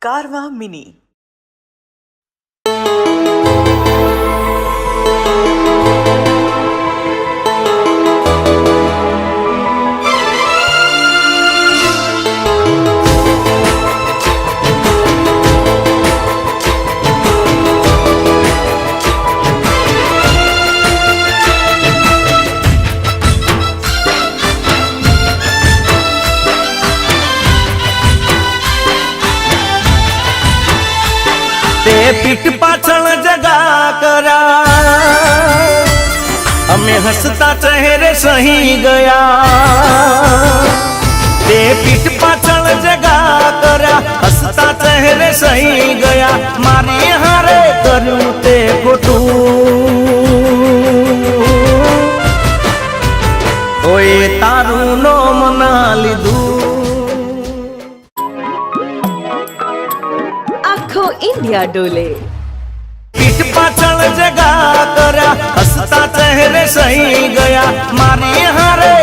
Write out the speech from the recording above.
कारवा मिनी। पीठ पाछळ जगा करा अमे हसता चेहरे सही गया। ते पीठ पाछळ जगा करा हसता चेहरे सही गया। मारी हारे कर्યું ते खोटું ओए तारू नो मना लीधું। आखो इंडिया डोले। पीठ पाछळ जगा करा हसता चेहरे सही गया। मारी हारे